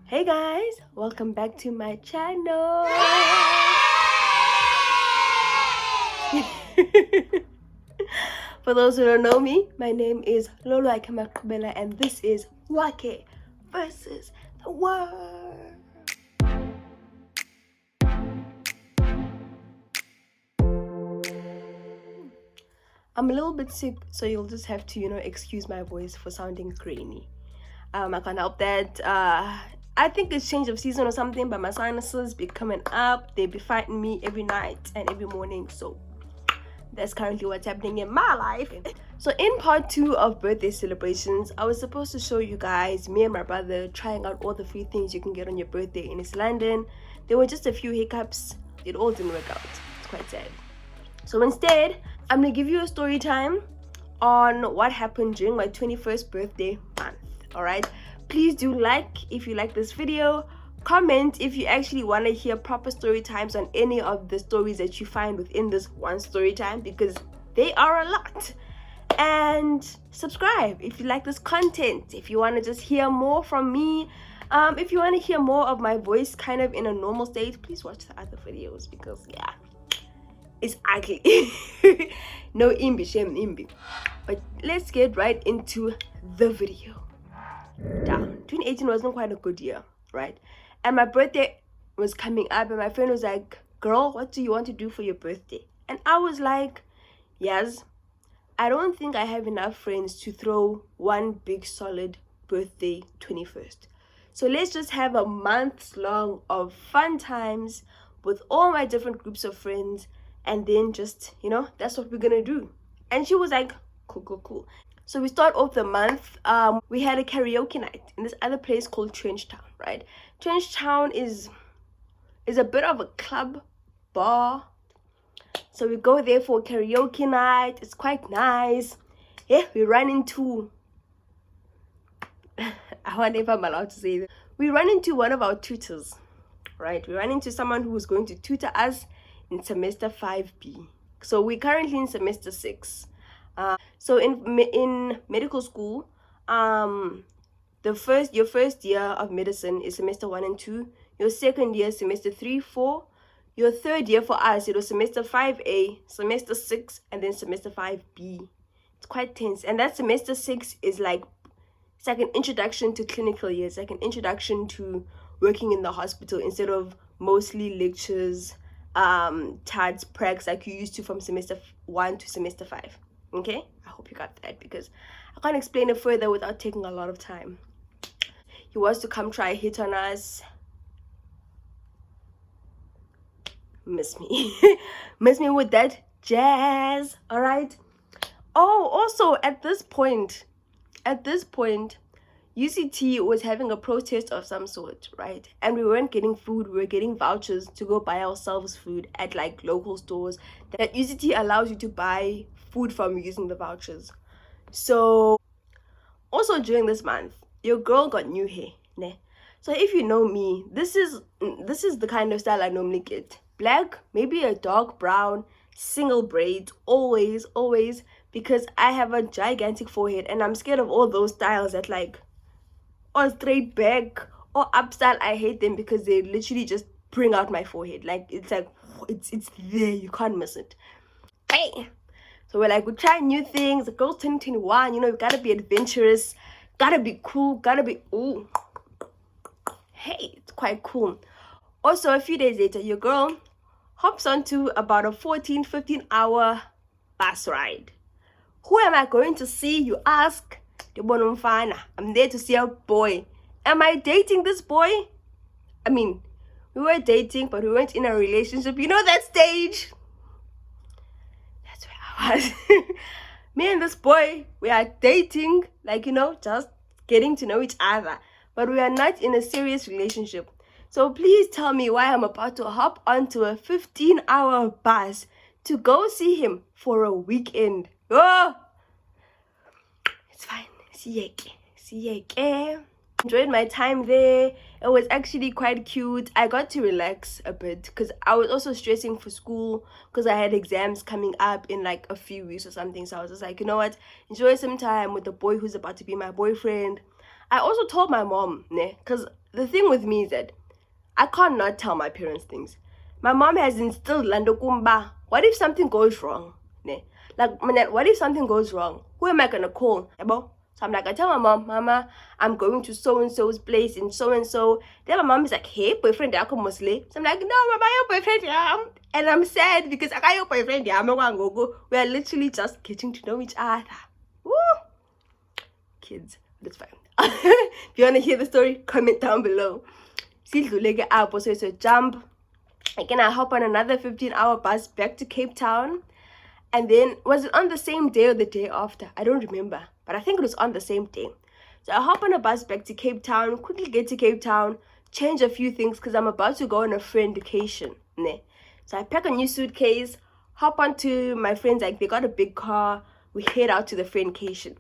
Hey guys, welcome back to my channel. For those who don't know me, my name is Lolo Akamakubela and this is Wake versus the world. I'm a little bit sick, so you'll just have to, excuse my voice for sounding grainy. I can't help that. I think it's change of season or something, but my sinuses be coming up. They be fighting me every night and every morning. So that's currently what's happening in my life. So in part 2 of birthday celebrations, I was supposed to show you guys me and my brother trying out all the free things you can get on your birthday in East London. There were just a few hiccups. It all didn't work out. It's quite sad. So instead, I'm gonna give you a story time on what happened during my 21st birthday month. All right, please do like if you like this video, comment if you actually want to hear proper story times on any of the stories that you find within this one story time, because they are a lot, and subscribe if you like this content, if you want to just hear more from me, if you want to hear more of my voice kind of in a normal state, please watch the other videos, because yeah, it's ugly. No imbi, shame imbi. But let's get right into the video. 2018 wasn't quite a good year, right? And my birthday was coming up and my friend was like, girl, what do you want to do for your birthday? And I was like, yes, I don't think I have enough friends to throw one big solid birthday 21st. So let's just have a month long of fun times with all my different groups of friends, and then just, that's what we're gonna do. And she was like, cool. So we start off the month. We had a karaoke night in this other place called Trench Town, right? Trench Town is a bit of a club bar. So we go there for a karaoke night. It's quite nice. Yeah, we run into I wonder if I'm allowed to say this. We run into one of our tutors, right? We run into someone who was going to tutor us in semester 5B. So we're currently in semester 6. So in medical school, your first year of medicine is semester 1 and 2. Your second year, semester 3, 4. Your third year for us, it was semester 5A, semester 6, and then semester 5B. It's quite tense. And that semester 6 is like, it's like an introduction to clinical years, like an introduction to working in the hospital instead of mostly lectures, TADs, pracs like you used to from semester 1 to semester 5. Okay, I hope you got that, because I can't explain it further without taking a lot of time. He wants to come try a hit on us. Miss me. Miss me with that jazz. All right. Oh, also at this point, UCT was having a protest of some sort, right? And we weren't getting food. We were getting vouchers to go buy ourselves food at like local stores that UCT allows you to buy food from using the vouchers. So also during this month, your girl got new hair, ne? So if you know me, this is the kind of style I normally get. Black, maybe a dark brown, single braids, always, because I have a gigantic forehead and I'm scared of all those styles that like, or straight back or up style. I hate them because they literally just bring out my forehead. Like it's there, you can't miss it. Hey, so we're like, we try new things. The girls 2021, you gotta be adventurous, gotta be cool, gotta be ooh. Hey, it's quite cool. Also, a few days later, your girl hops onto about a 15 hour bus ride. Who am I going to see, you ask? I'm there to see a boy. Am I dating this boy? I mean, we were dating, but we weren't in a relationship. You know that stage? That's where I was. Me and this boy, we are dating, like, just getting to know each other. But we are not in a serious relationship. So please tell me why I'm about to hop onto a 15-hour bus to go see him for a weekend. Oh! It's fine. See you. Enjoyed my time there. It was actually quite cute. I got to relax a bit because I was also stressing for school because I had exams coming up in like a few weeks or something. So I was just like, you know what? Enjoy some time with the boy who's about to be my boyfriend. I also told my mom, because the thing with me is that I can't not tell my parents things. My mom has instilled Landokumba. What if something goes wrong? Ne? Like, what if something goes wrong? Who am I gonna call? So I'm like, I tell my mom, Mama, I'm going to so and so's place in so and so. Then my mom is like, hey, boyfriend, I come Muslim. So I'm like, no, Mama, your boyfriend, yeah. And I'm sad because I got your boyfriend, yeah. I'm not gonna go. We are literally just getting to know each other. Woo! Kids, that's fine. If you want to hear the story, comment down below. So it's a jump. Again, I hop on another 15-hour bus back to Cape Town. And then, was it on the same day or the day after? I don't remember. But I think it was on the same day. So I hop on a bus back to Cape Town, quickly get to Cape Town, change a few things because I'm about to go on a friend vacation. So I pack a new suitcase, hop onto my friends, like they got a big car. We head out to the friend vacation.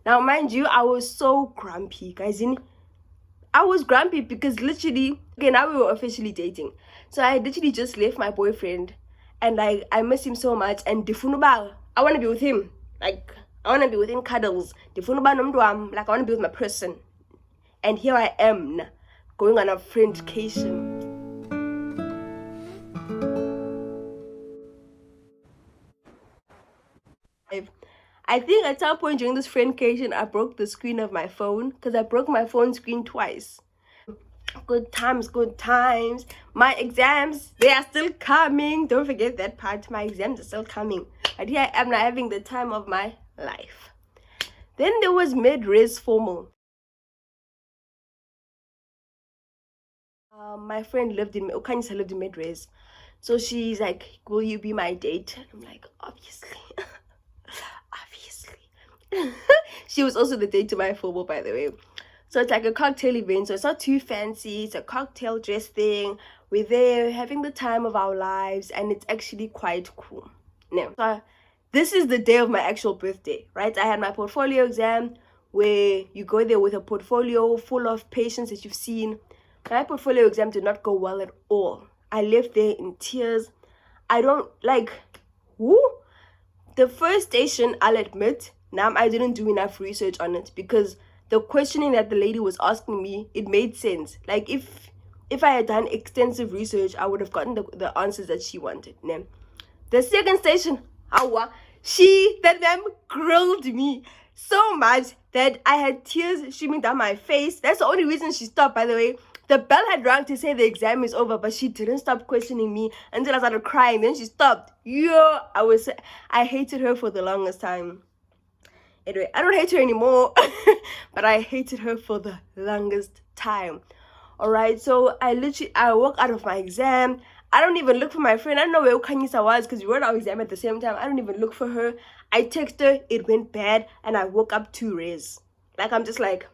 Now, mind you, I was so grumpy, guys. I was grumpy because literally, okay, now we were officially dating. So I literally just left my boyfriend and I miss him so much. And I want to be with him. Like, I want to be with him cuddles. Like, I want to be with my person. And here I am, going on a friend vacation. I think at some point during this friend vacation, I broke the screen of my phone because I broke my phone screen twice. Good times, good times. My exams, they are still coming. Don't forget that part. My exams are still coming. But here I am now having the time of my life. Then there was mid-res formal. My friend lived in mid-res. So she's like, will you be my date? And I'm like, obviously. Obviously. She was also the date to my formal, by the way. So it's like a cocktail event. So it's not too fancy. It's a cocktail dress thing. We're there having the time of our lives. And it's actually quite cool. Now, so this is the day of my actual birthday, right? I had my portfolio exam where you go there with a portfolio full of patients that you've seen. My portfolio exam did not go well at all. I left there in tears. I don't like, the first station, I'll admit, I didn't do enough research on it because the questioning that the lady was asking me, it made sense. Like, if I had done extensive research, I would have gotten the answers that she wanted. The second station, that ma'am grilled me so much that I had tears streaming down my face. That's the only reason she stopped, by the way. The bell had rung to say the exam is over, but she didn't stop questioning me until I started crying. Then she stopped. I hated her for the longest time. Anyway, I don't hate her anymore, but I hated her for the longest time. All right, so I walk out of my exam. I don't even look for my friend. I don't know where Ukanyisa was because we wrote our exam at the same time. I don't even look for her. I text her, it went bad, and I woke up 2 res. Like, I'm just like,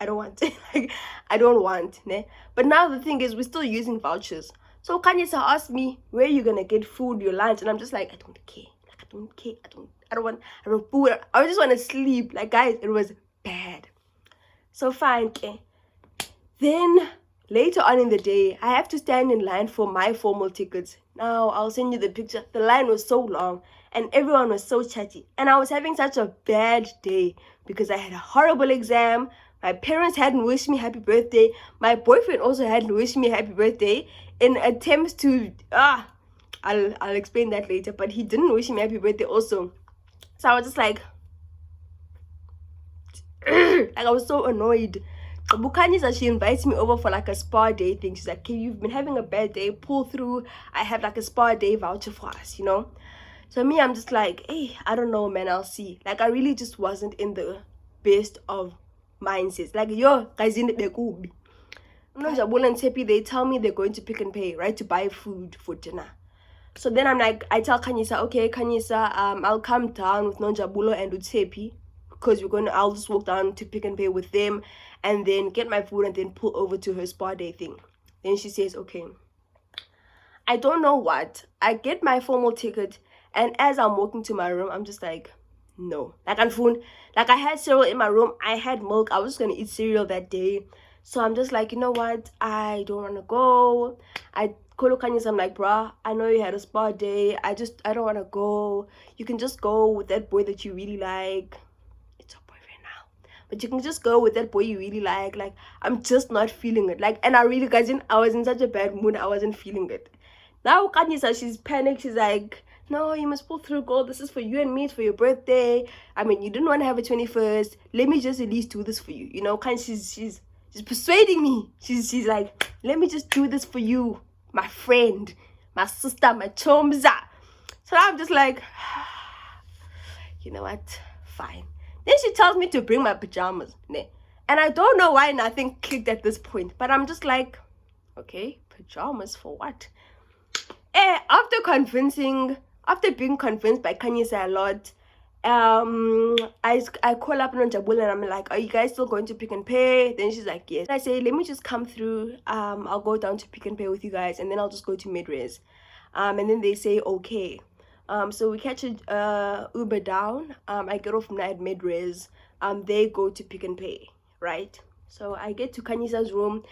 I don't want. Like, I don't want. But now the thing is, we're still using vouchers. So Kanyisa asked me, where are you going to get food, your lunch? And I'm just like, I don't care. Like, I don't care. I don't want food. I just want to sleep. Like, guys, it was bad. So fine. Okay. Then later on in the day, I have to stand in line for my formal tickets. Now, I'll send you the picture. The line was so long and everyone was so chatty. And I was having such a bad day because I had a horrible exam. My parents hadn't wished me happy birthday. My boyfriend also hadn't wished me happy birthday in attempts to, I'll explain that later. But he didn't wish me happy birthday also. So I was just like I was so annoyed. Bukanyisa, she invites me over for like a spa day thing. She's like, okay, you've been having a bad day, pull through. I have like a spa day voucher for us, So me, I'm just like, hey, I don't know, man, I'll see. Like, I really just wasn't in the best of mindsets. Like, guys, in the Bekubi. Nonjabula and Tepi, they tell me they're going to Pick and Pay, right, to buy food for dinner. So then I'm like, I tell Kanyisa, okay, Kanyisa, I'll come down with Nonjabulo and Utepi because I'll just walk down to Pick and Pay with them and then get my food and then pull over to her spa day thing. Then she says, okay. I don't know what. I get my formal ticket and as I'm walking to my room, I'm just like, no. Like, I'm full. Like, I had cereal in my room. I had milk. I was just going to eat cereal that day. So I'm just like, you know what? I don't want to go. I call Kanyisa, I'm like, bruh, I know you had a spa day. I don't want to go. You can just go with that boy that you really like. It's your boyfriend now. but you can just go with that boy you really like. Like, I'm just not feeling it. Like, and I really, guys, I was in such a bad mood. I wasn't feeling it. Now Kanyisa, she's panicked. She's like, no, you must pull through, girl. This is for you and me. It's for your birthday. I mean, you didn't want to have a 21st. Let me just at least do this for you. You know, kind she's persuading me. She's like, let me just do this for you, my friend, my sister, my chomza. So I'm just like, you know what? Fine. Then she tells me to bring my pajamas. And I don't know why nothing clicked at this point. But I'm just like, okay, pajamas for what? After being convinced by Kanyisa a lot, I call up Nonjabula and I'm like, are you guys still going to Pick and Pay? Then she's like, yes. I say, let me just come through. I'll go down to Pick and Pay with you guys, and then I'll just go to Midres. And then they say, okay. So we catch a Uber down. I get off at Midres. They go to Pick and Pay, right? So I get to Kanyisa's room.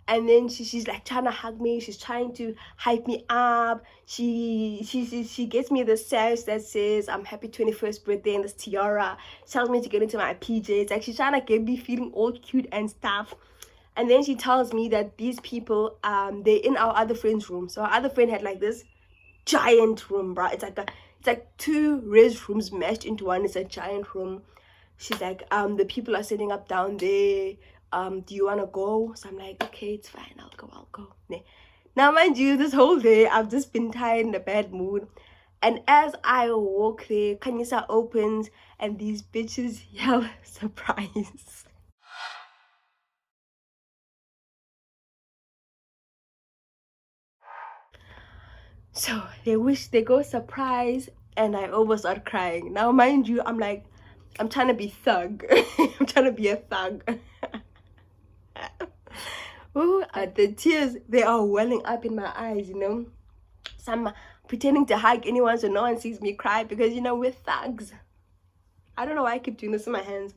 And then she's like trying to hug me. She's trying to hype me up. She gets me the sash that says I'm happy 21st birthday and this tiara. She tells me to get into my PJs. Like, she's trying to get me feeling all cute and stuff. And then she tells me that these people, they're in our other friend's room. So our other friend had like this giant room, bro. It's like two res rooms mashed into one. It's a giant room. She's like, the people are sitting up down there. Do you want to go? So I'm like, okay, it's fine. I'll go. Now, mind you, this whole day, I've just been tired, in a bad mood. And as I walk there, Kanyisa opens and these bitches yell, surprise. So they go surprise, and I almost start crying. Now, mind you, I'm like, I'm trying to be thug. I'm trying to be a thug. Ooh, the tears, they are welling up in my eyes, you know. So I'm pretending to hug anyone so no one sees me cry, because, you know, we're thugs. I don't know why I keep doing this in my hands,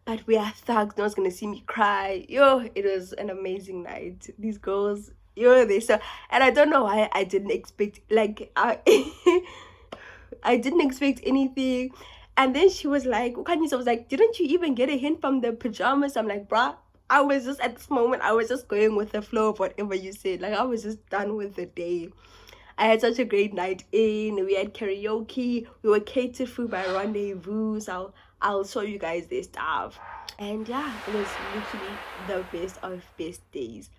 but we are thugs. No one's gonna see me cry. Yo, it was an amazing night. These girls, yo, they so, and I don't know why I didn't expect, like, I didn't expect anything. And then she was like, Ukanyisa was like, didn't you even get a hint from the pajamas? I'm like, bruh, I was just, at this moment, I was just going with the flow of whatever you said. Like, I was just done with the day. I had such a great night in. We had karaoke. We were catered food by Rendezvous. So I'll show you guys their stuff. And yeah, it was literally the best of best days.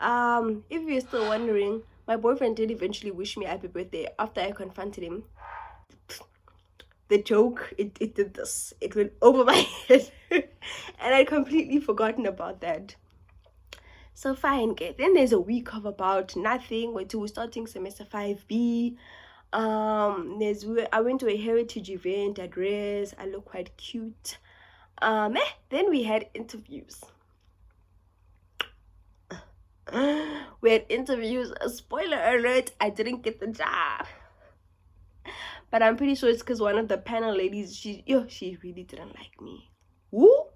If you're still wondering, my boyfriend did eventually wish me happy birthday after I confronted him. The joke, it did this. It went over my head. And I'd completely forgotten about that. So fine, okay. Then there's a week of about nothing. We're starting semester 5B. I went to a heritage event at Res. I look quite cute. Then we had interviews. We had interviews. Spoiler alert, I didn't get the job. But I'm pretty sure it's because one of the panel ladies, she really didn't like me. Woo?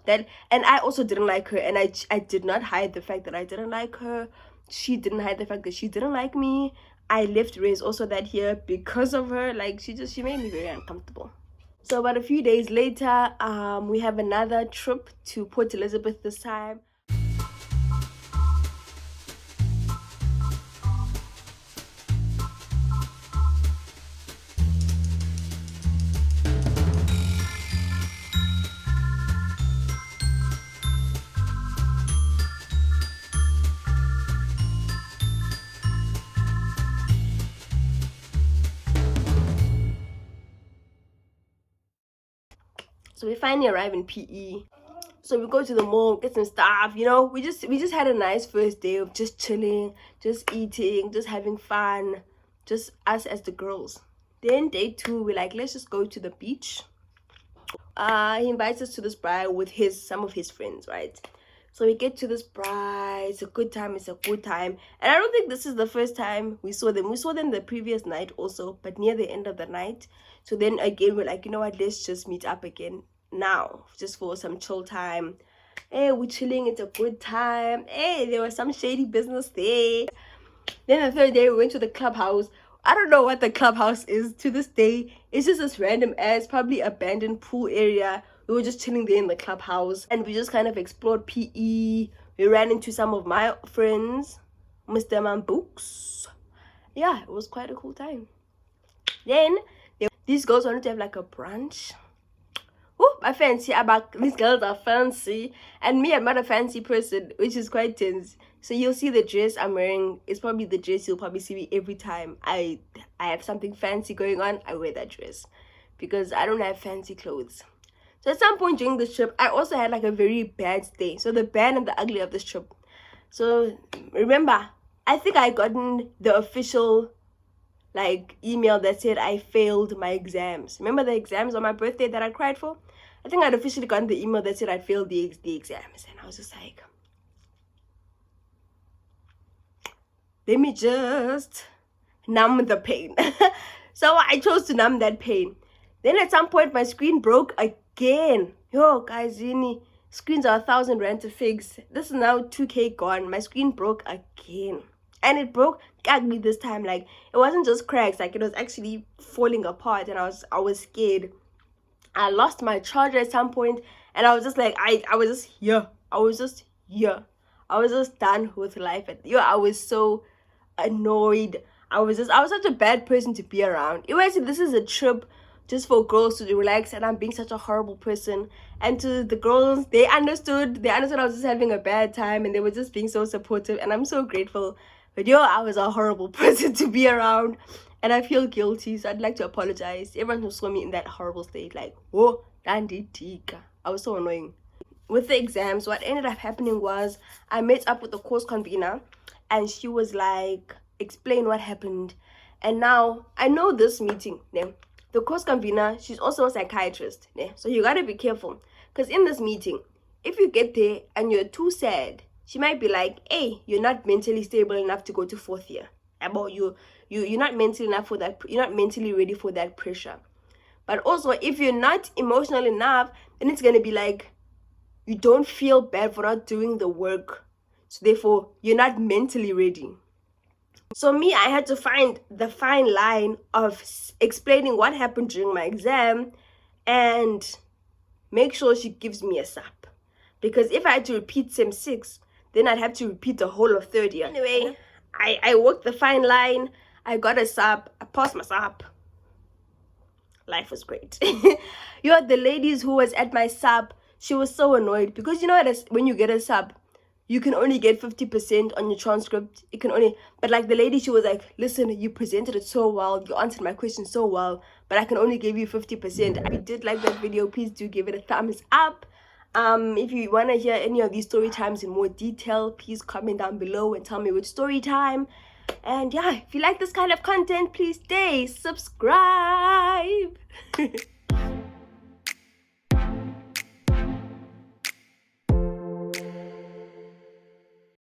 That, and I also didn't like her, and I did not hide the fact that I didn't like her. She didn't hide the fact that she didn't like me. I left Res also that year because of her. Like, she made me very uncomfortable. So about a few days later, we have another trip to Port Elizabeth this time. So we finally arrive in PE. So we go to the mall, get some stuff, you know. We just had a nice first day of just chilling, just eating, just having fun, just us as the girls. Then day 2, we're like, let's just go to the beach. He invites us to this bar with some of his friends, right? So we get to this bar. It's a good time. And I don't think this is the first time we saw them. We saw them the previous night also, but near the end of the night. So then again, we're like, you know what, let's just meet up again now, just for some chill time. Hey, we're chilling. It's a good time. Hey, there was some shady business there. Then the third day, we went to the clubhouse. I don't know what the clubhouse is to this day. It's just this random ass, probably abandoned pool area. We were just chilling there in the clubhouse, and we just kind of explored PE. We ran into some of my friends, Mr. Man Books. Yeah, it was quite a cool time. Then these girls wanted to have like a brunch. Oh, I fancy about these girls are fancy, and me, I'm not a fancy person, which is quite tense. So you'll see the dress I'm wearing. It's probably the dress you'll probably see me every time I have something fancy going on. I wear that dress because I don't have fancy clothes. So at some point during this trip, I also had like a very bad day. So the bad and the ugly of this trip. So remember, I think I gotten the official like email that said I failed my exams. Remember the exams on my birthday that I cried for? I think I'd officially gotten the email that said I'd failed the exams, and I was just like, let me just numb the pain. So I chose to numb that pain. Then at some point my screen broke again. Yo guys, screens are 1,000 rand to fix. This is now 2K gone. My screen broke again. And it broke ugly this time. Like, it wasn't just cracks, like it was actually falling apart, and I was scared. I lost my charger at some point, and I was just like, I was just here. I was just here. I was just done with life. I was so annoyed. I was such a bad person to be around. Imagine this is a trip just for girls to relax, and I'm being such a horrible person. And to the girls, they understood I was just having a bad time, and they were just being so supportive, and I'm so grateful. But I was a horrible person to be around, and I feel guilty, so I'd like to apologize to everyone who saw me in that horrible state. Like, oh, Danditika. I was so annoying. With the exams, what ended up happening was I met up with the course convener, and she was like, explain what happened. And now I know this meeting, the course convener, she's also a psychiatrist, so you gotta be careful, because in this meeting, if you get there and you're too sad, she might be like, hey, you're not mentally stable enough to go to 4th year. About you're not mentally enough for that, you're not mentally ready for that pressure. But also, if you're not emotional enough, then it's gonna be like, you don't feel bad for not doing the work, so therefore you're not mentally ready. So me, I had to find the fine line of explaining what happened during my exam and make sure she gives me a SAP. Because if I had to repeat Sem 6, then I'd have to repeat the whole of 3rd year. Anyway, I walked the fine line. I got a SAP. I passed my SAP. Life was great. The ladies who was at my SAP, she was so annoyed because when you get a SAP, you can only get 50% on your transcript. But like the lady, she was like, listen, you presented it so well, you answered my question so well, but I can only give you 50%. If you did like that video, please do give it a thumbs up. If you want to hear any of these story times in more detail, please comment down below and tell me which story time. And yeah, if you like this kind of content, please stay subscribe.